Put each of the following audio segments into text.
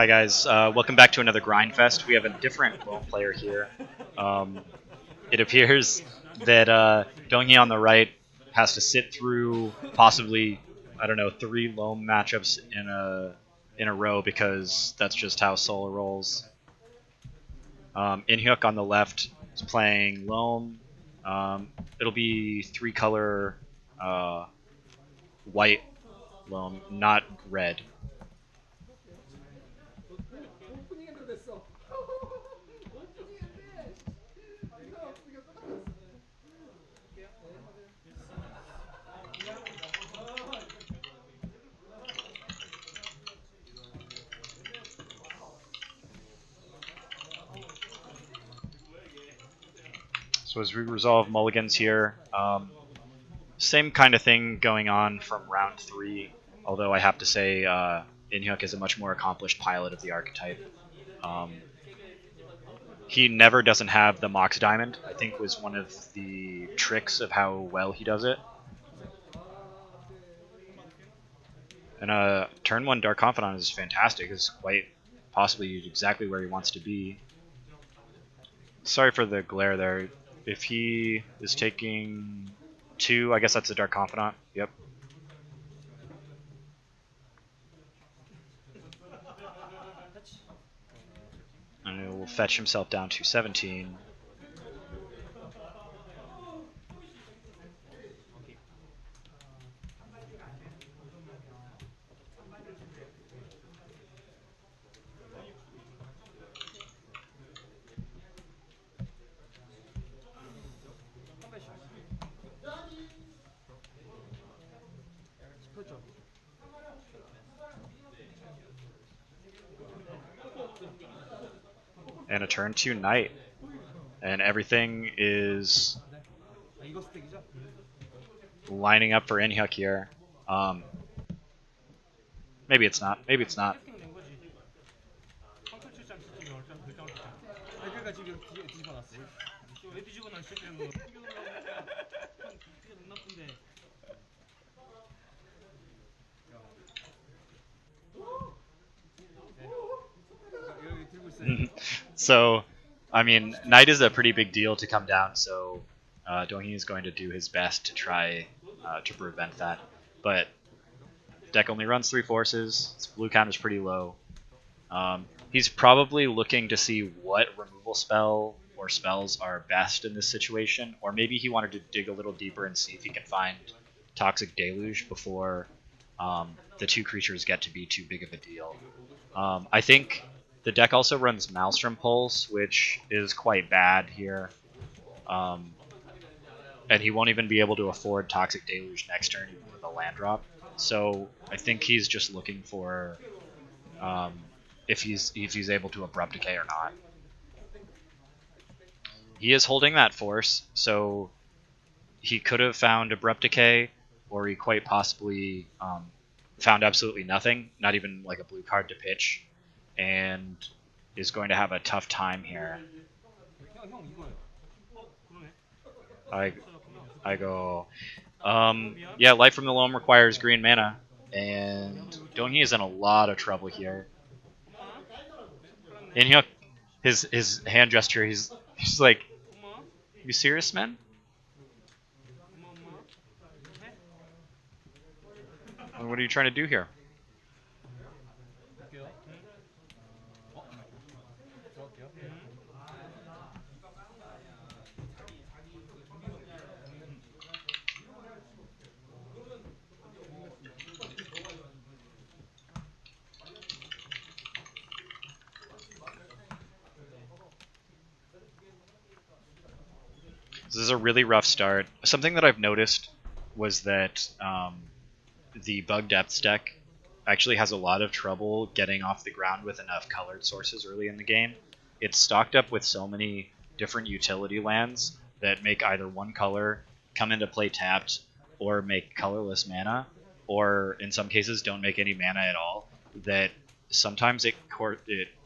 Hi guys, welcome back to another Grindfest. We have a different Loam player here. It appears that Donghee on the right has to sit through possibly, I don't know, 3 Loam matchups in a row because that's just how Solo rolls. Inhyuk on the left is playing Loam. It'll be 3-color white Loam, not red. So as we resolve mulligans here, same kind of thing going on from round 3, although I have to say Inhyuk is a much more accomplished pilot of the archetype. He never doesn't have the Mox Diamond, I think was one of the tricks of how well he does it. And turn 1 Dark Confidant is fantastic, it's quite possibly exactly where he wants to be. Sorry for the glare there. If he is taking 2, I guess that's a Dark Confidant. Yep. And it will fetch himself down to 17. And a turn 2 Knight. And everything is lining up for Inhyuk here. Maybe it's not. Maybe it's not. So, I mean, Knight is a pretty big deal to come down, so Donghee is going to do his best to try to prevent that. But deck only runs 3 forces. Its blue count is pretty low. He's probably looking to see what removal spell or spells are best in this situation, or maybe he wanted to dig a little deeper and see if he can find Toxic Deluge before the 2 creatures get to be too big of a deal. I think the deck also runs Maelstrom Pulse, which is quite bad here. And he won't even be able to afford Toxic Deluge next turn even with a land drop. So I think he's just looking for if he's able to Abrupt Decay or not. He is holding that force, so he could have found Abrupt Decay, or he quite possibly found absolutely nothing, not even like a blue card to pitch, and is going to have a tough time here. I go, yeah, Life from the Loam requires green mana, and Donghee is in a lot of trouble here. And his hand gesture, he's like, you serious, man? What are you trying to do here? This is a really rough start. Something that I've noticed was that the Bug Depths deck actually has a lot of trouble getting off the ground with enough colored sources early in the game. It's stocked up with so many different utility lands that make either one color, come into play tapped, or make colorless mana, or in some cases don't make any mana at all, that sometimes it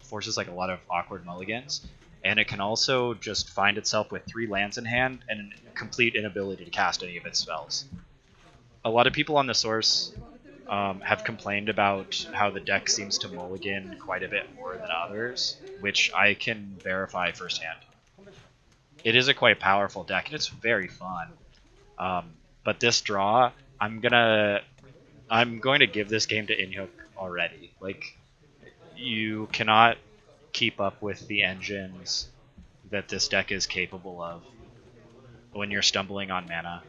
forces like a lot of awkward mulligans. And it can also just find itself with 3 lands in hand and a complete inability to cast any of its spells. A lot of people on the source have complained about how the deck seems to mulligan quite a bit more than others, which I can verify firsthand. It is a quite powerful deck, and it's very fun. But this draw, I'm going to give this game to Inhyuk already. Like, you cannot keep up with the engines that this deck is capable of when you're stumbling on mana.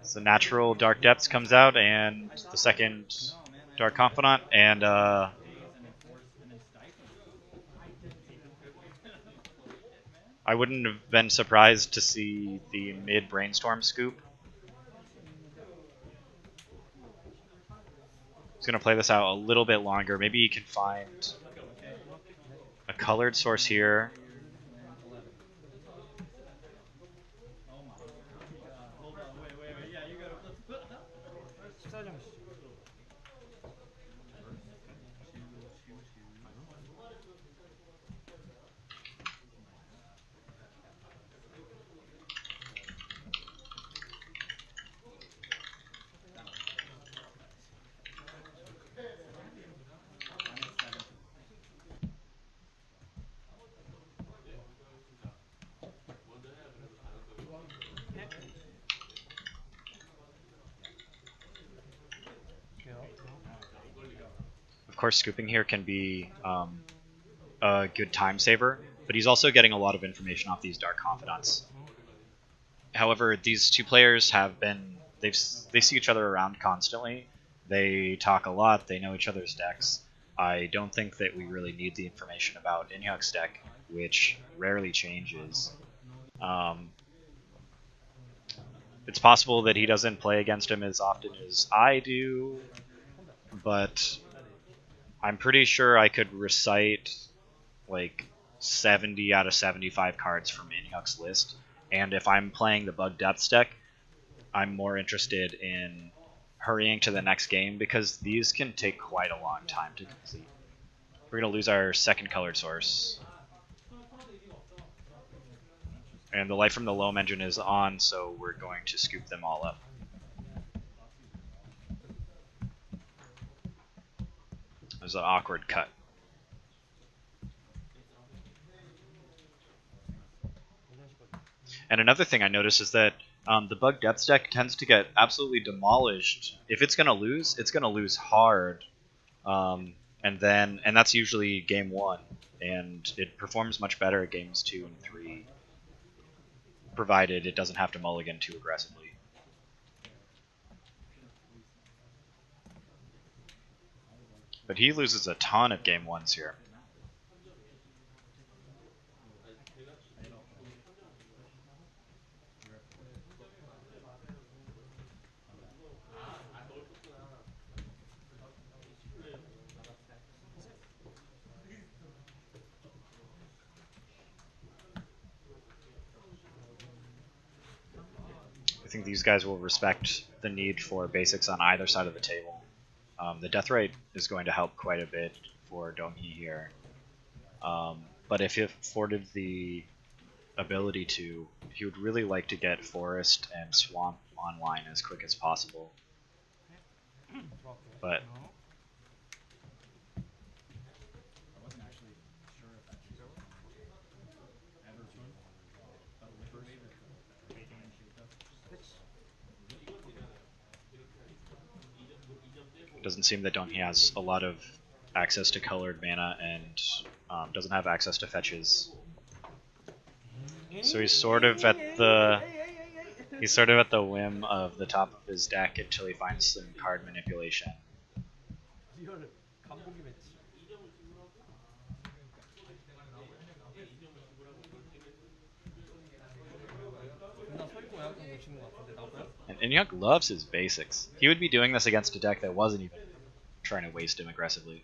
So natural Dark Depths comes out, and the second Dark Confidant, and I wouldn't have been surprised to see the mid Brainstorm scoop. He's going to play this out a little bit longer. Maybe he can find a colored source here. Of course, scooping here can be a good time saver, but he's also getting a lot of information off these Dark Confidants. However, these two players have been they see each other around constantly. They talk a lot. They know each other's decks. I don't think that we really need the information about Inhyuk's deck, which rarely changes. It's possible that he doesn't play against him as often as I do, but I'm pretty sure I could recite like 70 out of 75 cards from Inhyuk's list. And if I'm playing the Bug Depths deck, I'm more interested in hurrying to the next game because these can take quite a long time to complete. We're going to lose our second colored source. And the light from the Loam engine is on, so we're going to scoop them all up. There's an awkward cut. And another thing I noticed is that the Bug Depths deck tends to get absolutely demolished. If it's going to lose hard. And that's usually game 1. And it performs much better at games 2 and 3, provided it doesn't have to mulligan too aggressively. But he loses a ton of game 1s here. I think these guys will respect the need for basics on either side of the table. The Deathrite is going to help quite a bit for Donghee here. But if he afforded the ability to, he would really like to get Forest and Swamp online as quick as possible. But it doesn't seem that Donghee has a lot of access to colored mana and doesn't have access to fetches. So he's sort of at the whim of the top of his deck until he finds some card manipulation. And Inyuk loves his basics. He would be doing this against a deck that wasn't even trying to waste him aggressively.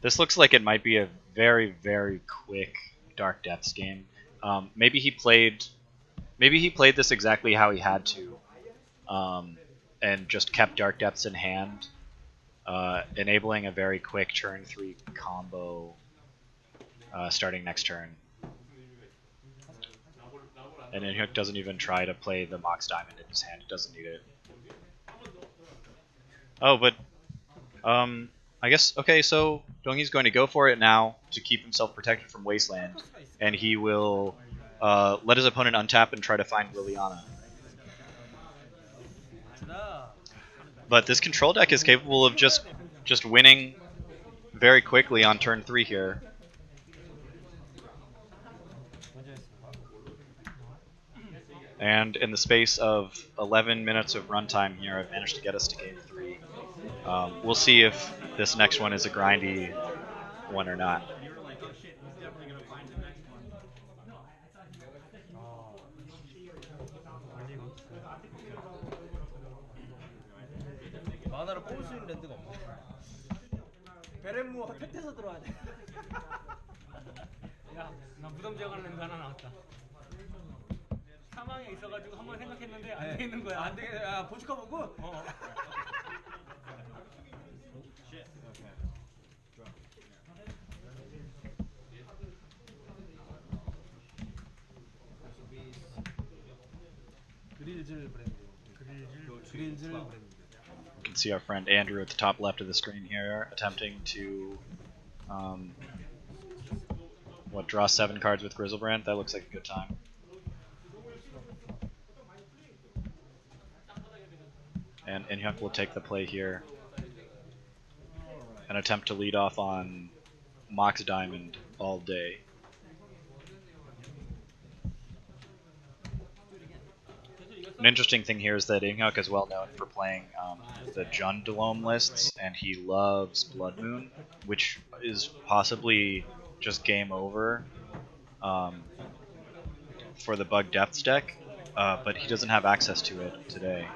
This looks like it might be a very, very quick Dark Depths game. Maybe he played this exactly how he had to, and just kept Dark Depths in hand, enabling a very quick turn 3 combo starting next turn. And Inhook doesn't even try to play the Mox Diamond in his hand. It doesn't need it. Oh, but I guess okay. So Donghee's going to go for it now to keep himself protected from Wasteland, and he will let his opponent untap and try to find Liliana. But this control deck is capable of just winning very quickly on turn 3 here. And in the space of 11 minutes of runtime here, I've managed to get us to game 3. We'll see if this next one is a grindy one or not. 만화를 뽑을 수 있는 랜드가 없네. 베렌무어 팩트에서 들어와야 돼. 야, 나 무덤 지어가는 랜드 하나 나왔다. 사망에 있어가지고 한번 생각했는데 안 되는 거야. 안 되게 야 보시카 보고. 어. 그릴즐 브랜드. 그릴즐 브랜드. You can see our friend Andrew at the top left of the screen here, attempting to draw 7 cards with Grizzlebrand. That looks like a good time. And Inhyuk will take the play here and attempt to lead off on Mox Diamond all day. An interesting thing here is that Inhyuk is well known for playing the Jund Loam lists, and he loves Blood Moon, which is possibly just game over for the Bug Depths deck, but he doesn't have access to it today.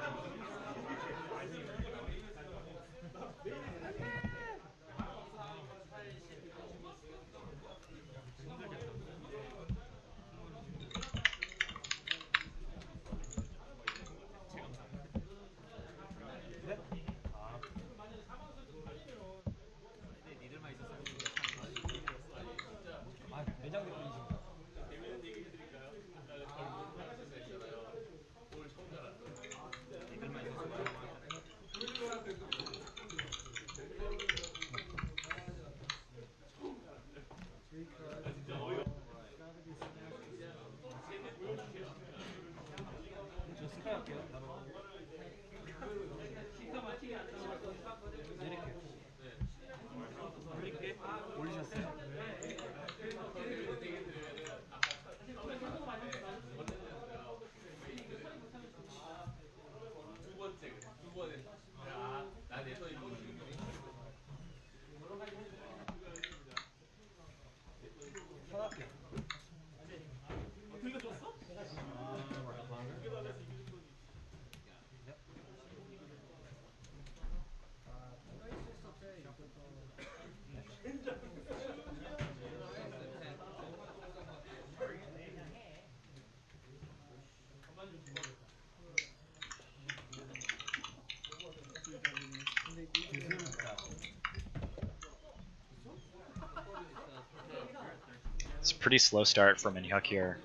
It's a pretty slow start from Inhyuk here.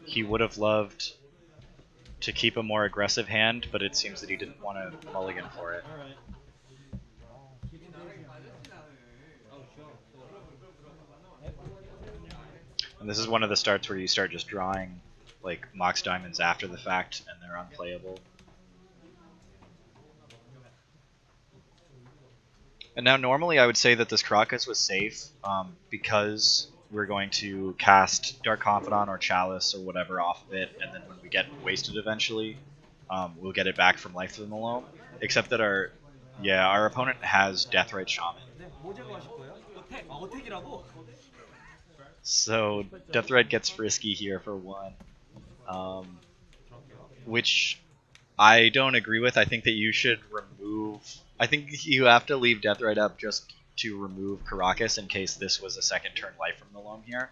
He would have loved to keep a more aggressive hand, but it seems that he didn't want to mulligan for it. And this is one of the starts where you start just drawing like Mox Diamonds after the fact and they're unplayable. And now normally I would say that this Karakas was safe because we're going to cast Dark Confidant or Chalice or whatever off of it, and then when we get wasted eventually, we'll get it back from life from the Loam. Except that our opponent has Deathrite Shaman. 네, 뭐 제거하실 거예요? 어택! 아, 어택이라고? So Deathrite gets frisky here for one, which I don't agree with. I think that you should remove. I think you have to leave Deathrite up just to remove Caracas in case this was a second turn life from the Loam here.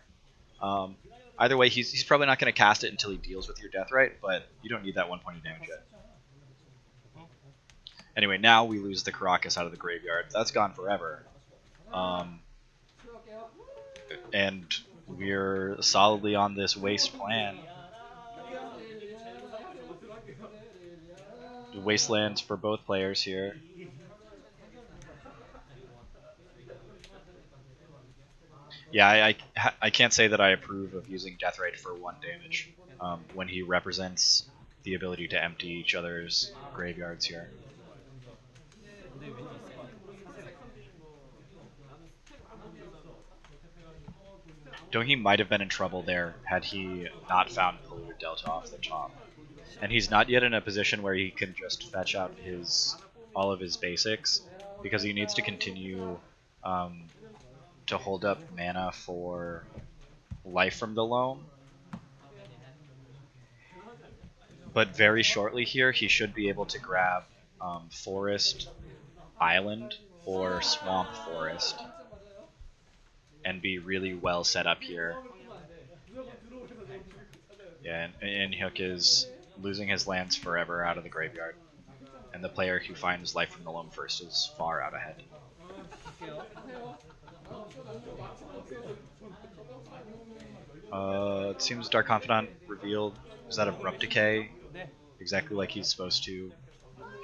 Either way, he's probably not going to cast it until he deals with your Deathrite, but you don't need that 1 point of damage yet. Anyway, now we lose the Caracas out of the graveyard. That's gone forever. And we're solidly on this waste plan. Wastelands for both players here. Yeah, I can't say that I approve of using Deathrite for 1 damage when he represents the ability to empty each other's graveyards here. Donghi might have been in trouble there had he not found Polluted Delta off the top. And he's not yet in a position where he can just fetch out all of his basics, because he needs to continue to hold up mana for life from the Loam. But very shortly here, he should be able to grab Forest Island or Swamp Forest and be really well set up here. Yeah, and Inhyuk is losing his lands forever out of the graveyard, and the player who finds life from the Loam first is far out ahead. It seems Dark Confidant revealed is that Abrupt Decay, exactly like he's supposed to,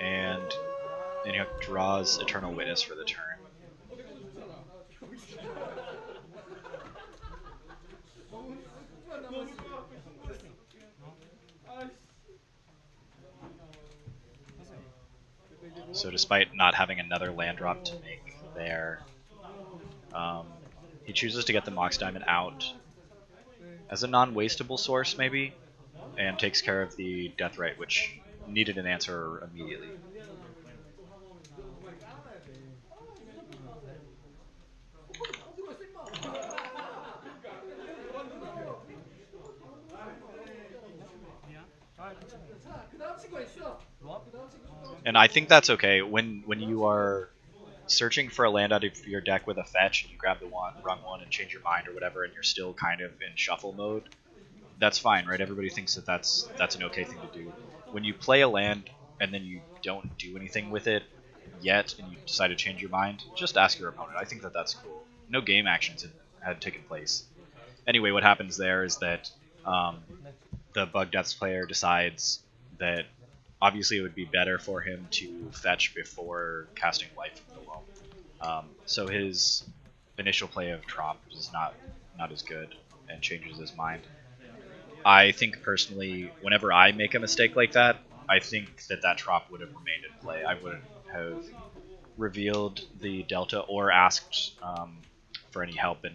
and Inhyuk draws Eternal Witness for the turn. So despite not having another land drop to make there, he chooses to get the Mox Diamond out as a non-wastable source maybe, and takes care of the Deathrite, which needed an answer immediately. And I think that's okay when you are searching for a land out of your deck with a fetch and you grab the wrong one and change your mind or whatever, and you're still kind of in shuffle mode. That's fine, right? Everybody thinks that that's an okay thing to do. When you play a land and then you don't do anything with it yet and you decide to change your mind, just ask your opponent. I think that that's cool. No game actions had taken place. Anyway, what happens there is that the Bug Deaths player decides that obviously it would be better for him to fetch before casting life from the Loam. So his initial play of Tromp is not as good and changes his mind. I think personally, whenever I make a mistake like that, I think that Tromp would have remained in play. I would have revealed the Delta or asked for any help in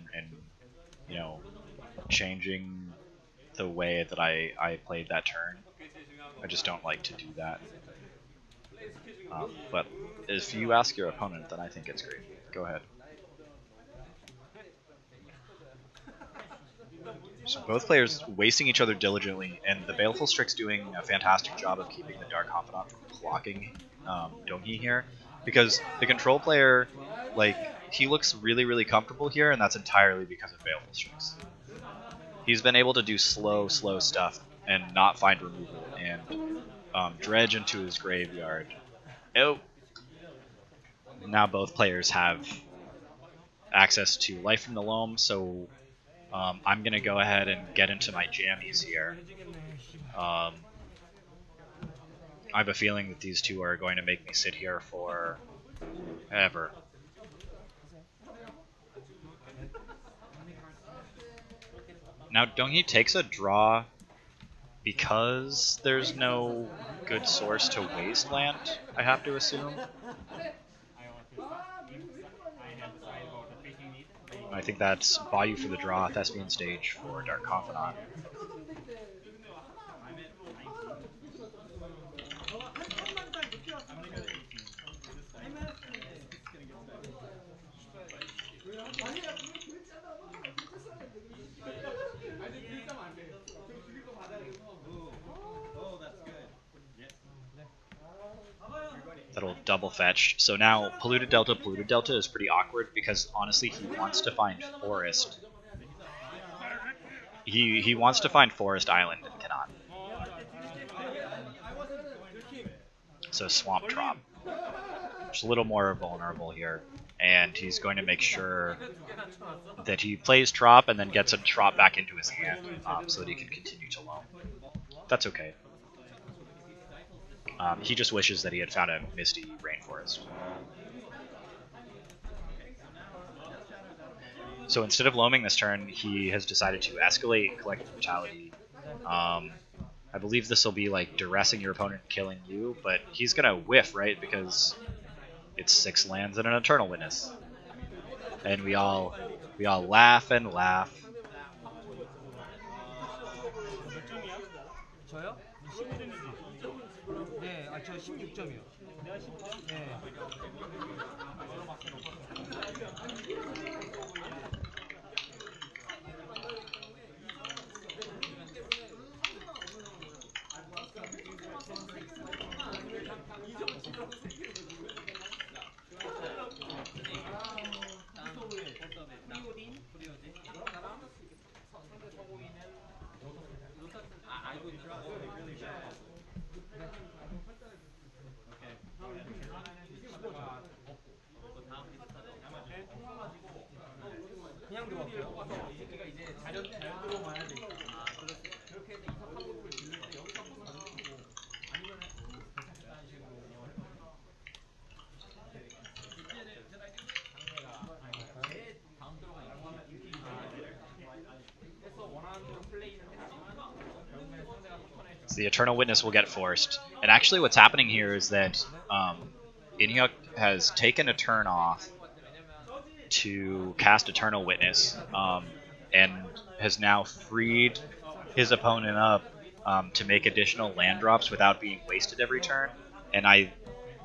changing the way that I played that turn. I just don't like to do that. But if you ask your opponent, then I think it's great. Go ahead. So both players wasting each other diligently, and the Baleful Strix doing a fantastic job of keeping the Dark Confidant from blocking Donghi here, because the control player, he looks really, really comfortable here, and that's entirely because of Baleful Strix. He's been able to do slow stuff and not find removal, and dredge into his graveyard. Oh! Now both players have access to life from the Loam, so I'm going to go ahead and get into my jammies here. I have a feeling that these two are going to make me sit here for ever. Now, Donghi takes a draw because there's no good source to wasteland, I have to assume. I think that's Bayou for the draw, Thespian stage for Dark Confidant. That'll double fetch. So now Polluted Delta is pretty awkward because honestly he wants to find Forest. He wants to find Forest Island and cannot. So Swamp Trop. Just a little more vulnerable here. And he's going to make sure that he plays Trop and then gets a Trop back into his hand so that he can continue to loam. That's okay. He just wishes that he had found a Misty Rainforest. So instead of loaming this turn, he has decided to escalate Collective Brutality. I believe this will be like duressing your opponent, killing you, but he's gonna whiff, right? Because it's 6 lands and an Eternal Witness. And we all laugh and laugh. 저요? 15점이지. 네, 저 16점이요. 내가 16점? 네. 그냥 들어왔어요. 새끼가 이제 자연 들어와야 돼. 그렇게 해서 이석 한국을 지를 때 여기서 한국 가는 거고 아니면 괜찮겠다는 식으로. 다음 들어가 이렇게 해서 원하는 대로 플레이는 했지만 결국에 상대가 터널에. So the Eternal Witness will get forced. And actually what's happening here is that Inhyuk has taken a turn off to cast Eternal Witness and has now freed his opponent up to make additional land drops without being wasted every turn. And I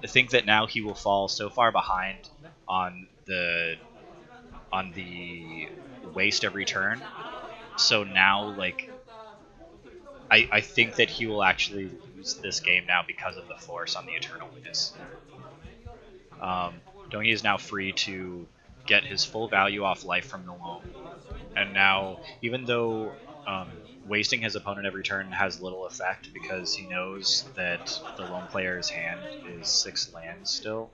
think that now he will fall so far behind on the waste every turn. So now, like, I think that he will actually lose this game now because of the force on the Eternal Witness. Dongi is now free to get his full value off life from the Loam. And now, even though wasting his opponent every turn has little effect because he knows that the Loam player's hand is 6 lands still,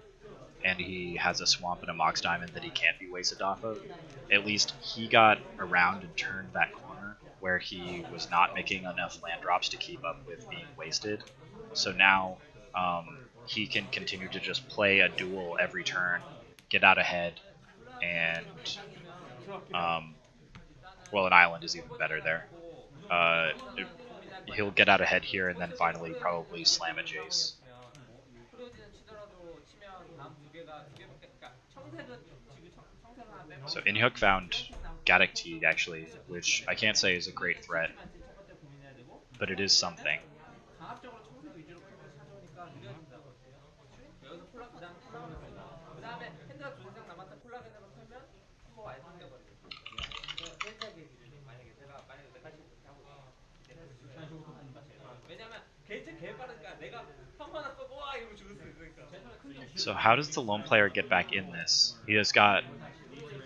and he has a swamp and a Mox Diamond that he can't be wasted off of, at least he got around and turned that corner where he was not making enough land drops to keep up with being wasted. So now he can continue to just play a duel every turn, get out ahead, and well, an island is even better there. He'll get out ahead here and then finally probably slam a Jace. So Inhyuk found Gaddock Teague actually, which I can't say is a great threat, but it is something. So how does the Loam player get back in this? He has got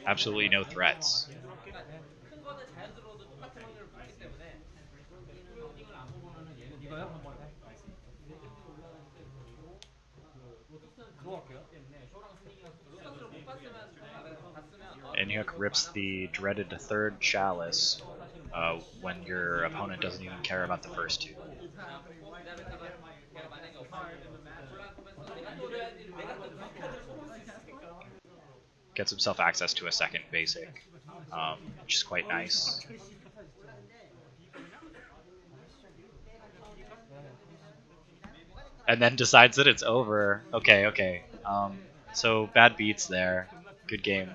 absolutely no threats. Inhyuk rips the dreaded 3rd Chalice when your opponent doesn't even care about the first 2. Gets himself access to a 2nd basic, which is quite nice. And then decides that it's over. Okay. So bad beats there. Good game.